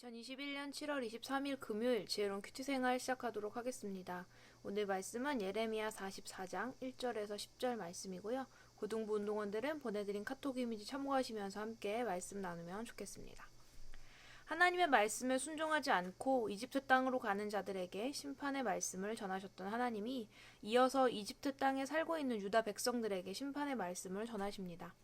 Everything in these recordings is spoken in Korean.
2021년 7월 23일 금요일 지혜로운 큐티 생활 시작하도록 하겠습니다. 오늘 말씀은 예레미야 44장 1절에서 10절 말씀이고요. 고등부 운동원들은 보내드린 카톡 이미지 참고하시면서 함께 말씀 나누면 좋겠습니다. 하나님의 말씀에 순종하지 않고 이집트 땅으로 가는 자들에게 심판의 말씀을 전하셨던 하나님이 이어서 이집트 땅에 살고 있는 유다 백성들에게 심판의 말씀을 전하십니다.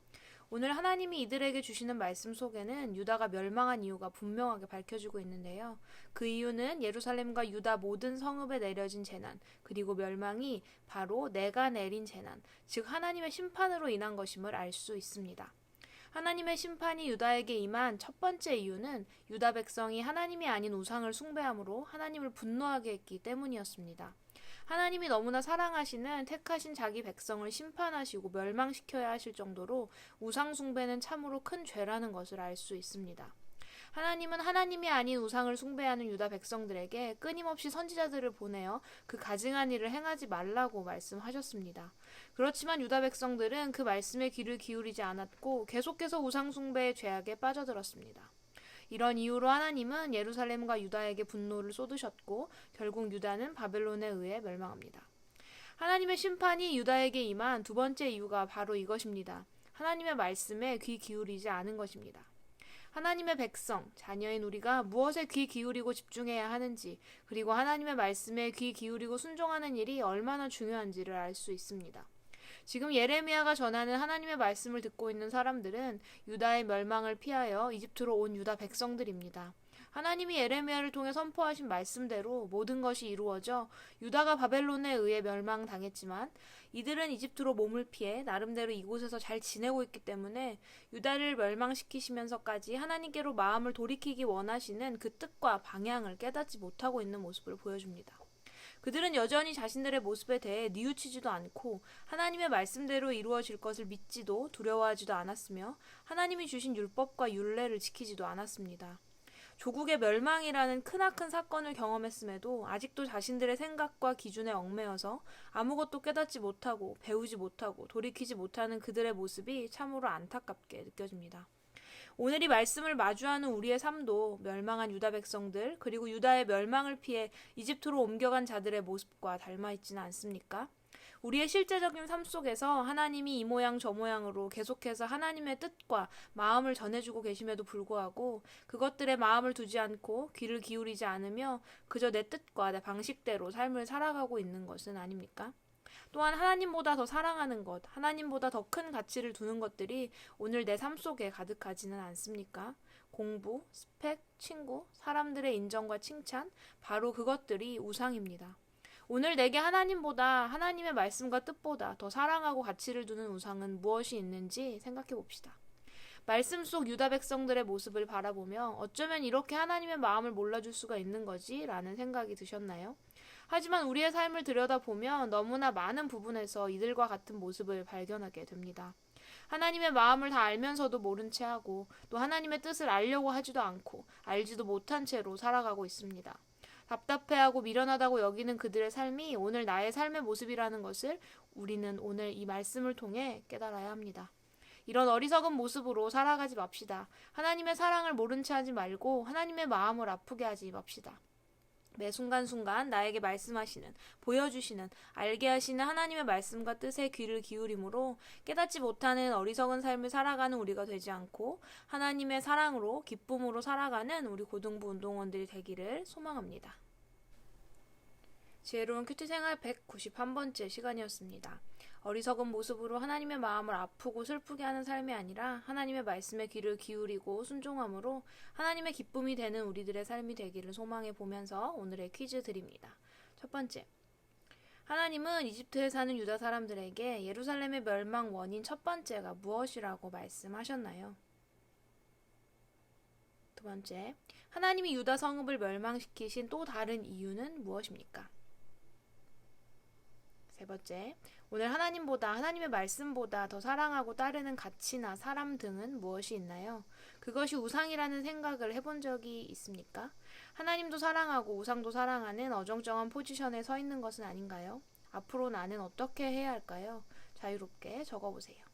오늘 하나님이 이들에게 주시는 말씀 속에는 유다가 멸망한 이유가 분명하게 밝혀지고 있는데요. 그 이유는 예루살렘과 유다 모든 성읍에 내려진 재난, 그리고 멸망이 바로 내가 내린 재난, 즉 하나님의 심판으로 인한 것임을 알 수 있습니다. 하나님의 심판이 유다에게 임한 첫 번째 이유는 유다 백성이 하나님이 아닌 우상을 숭배함으로 하나님을 분노하게 했기 때문이었습니다. 하나님이 너무나 사랑하시는 택하신 자기 백성을 심판하시고 멸망시켜야 하실 정도로 우상 숭배는 참으로 큰 죄라는 것을 알 수 있습니다. 하나님은 하나님이 아닌 우상을 숭배하는 유다 백성들에게 끊임없이 선지자들을 보내어 그 가증한 일을 행하지 말라고 말씀하셨습니다. 그렇지만 유다 백성들은 그 말씀에 귀를 기울이지 않았고 계속해서 우상 숭배의 죄악에 빠져들었습니다. 이런 이유로 하나님은 예루살렘과 유다에게 분노를 쏟으셨고 결국 유다는 바벨론에 의해 멸망합니다. 하나님의 심판이 유다에게 임한 두 번째 이유가 바로 이것입니다. 하나님의 말씀에 귀 기울이지 않은 것입니다. 하나님의 백성, 자녀인 우리가 무엇에 귀 기울이고 집중해야 하는지, 그리고 하나님의 말씀에 귀 기울이고 순종하는 일이 얼마나 중요한지를 알 수 있습니다. 지금 예레미야가 전하는 하나님의 말씀을 듣고 있는 사람들은 유다의 멸망을 피하여 이집트로 온 유다 백성들입니다. 하나님이 예레미야를 통해 선포하신 말씀대로 모든 것이 이루어져 유다가 바벨론에 의해 멸망당했지만 이들은 이집트로 몸을 피해 나름대로 이곳에서 잘 지내고 있기 때문에 유다를 멸망시키시면서까지 하나님께로 마음을 돌이키기 원하시는 그 뜻과 방향을 깨닫지 못하고 있는 모습을 보여줍니다. 그들은 여전히 자신들의 모습에 대해 뉘우치지도 않고 하나님의 말씀대로 이루어질 것을 믿지도 두려워하지도 않았으며 하나님이 주신 율법과 율례를 지키지도 않았습니다. 조국의 멸망이라는 크나큰 사건을 경험했음에도 아직도 자신들의 생각과 기준에 얽매여서 아무것도 깨닫지 못하고 배우지 못하고 돌이키지 못하는 그들의 모습이 참으로 안타깝게 느껴집니다. 오늘 이 말씀을 마주하는 우리의 삶도 멸망한 유다 백성들 그리고 유다의 멸망을 피해 이집트로 옮겨간 자들의 모습과 닮아있지는 않습니까? 우리의 실제적인 삶 속에서 하나님이 이 모양 저 모양으로 계속해서 하나님의 뜻과 마음을 전해주고 계심에도 불구하고 그것들의 마음을 두지 않고 귀를 기울이지 않으며 그저 내 뜻과 내 방식대로 삶을 살아가고 있는 것은 아닙니까? 또한 하나님보다 더 사랑하는 것, 하나님보다 더 큰 가치를 두는 것들이 오늘 내 삶 속에 가득하지는 않습니까? 공부, 스펙, 친구, 사람들의 인정과 칭찬, 바로 그것들이 우상입니다. 오늘 내게 하나님보다 하나님의 말씀과 뜻보다 더 사랑하고 가치를 두는 우상은 무엇이 있는지 생각해 봅시다. 말씀 속 유다 백성들의 모습을 바라보며 어쩌면 이렇게 하나님의 마음을 몰라줄 수가 있는 거지? 라는 생각이 드셨나요? 하지만 우리의 삶을 들여다보면 너무나 많은 부분에서 이들과 같은 모습을 발견하게 됩니다. 하나님의 마음을 다 알면서도 모른 채 하고 또 하나님의 뜻을 알려고 하지도 않고 알지도 못한 채로 살아가고 있습니다. 답답해하고 미련하다고 여기는 그들의 삶이 오늘 나의 삶의 모습이라는 것을 우리는 오늘 이 말씀을 통해 깨달아야 합니다. 이런 어리석은 모습으로 살아가지 맙시다. 하나님의 사랑을 모른 채 하지 말고 하나님의 마음을 아프게 하지 맙시다. 매 순간순간 나에게 말씀하시는, 보여주시는, 알게 하시는 하나님의 말씀과 뜻에 귀를 기울임으로 깨닫지 못하는 어리석은 삶을 살아가는 우리가 되지 않고 하나님의 사랑으로 기쁨으로 살아가는 우리 고등부 운동원들이 되기를 소망합니다. 지혜로운 큐티 생활 191번째 시간이었습니다. 어리석은 모습으로 하나님의 마음을 아프고 슬프게 하는 삶이 아니라 하나님의 말씀에 귀를 기울이고 순종함으로 하나님의 기쁨이 되는 우리들의 삶이 되기를 소망해 보면서 오늘의 퀴즈 드립니다. 첫 번째, 하나님은 이집트에 사는 유다 사람들에게 예루살렘의 멸망 원인 첫 번째가 무엇이라고 말씀하셨나요? 두 번째, 하나님이 유다 성읍을 멸망시키신 또 다른 이유는 무엇입니까? 세 번째, 오늘 하나님의 말씀보다 더 사랑하고 따르는 가치나 사람 등은 무엇이 있나요? 그것이 우상이라는 생각을 해본 적이 있습니까? 하나님도 사랑하고 우상도 사랑하는 어정쩡한 포지션에 서 있는 것은 아닌가요? 앞으로 나는 어떻게 해야 할까요? 자유롭게 적어보세요.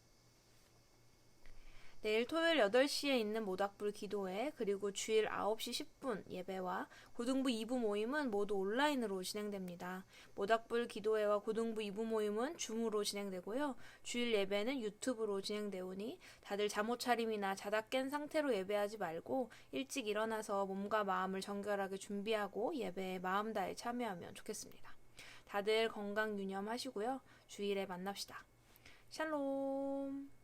내일 토요일 8시에 있는 모닥불 기도회, 그리고 주일 9시 10분 예배와 고등부 2부 모임은 모두 온라인으로 진행됩니다. 모닥불 기도회와 고등부 2부 모임은 줌으로 진행되고요. 주일 예배는 유튜브로 진행되오니 다들 잠옷 차림이나 자다 깬 상태로 예배하지 말고 일찍 일어나서 몸과 마음을 정결하게 준비하고 예배에 마음 다해 참여하면 좋겠습니다. 다들 건강 유념하시고요. 주일에 만납시다. 샬롬.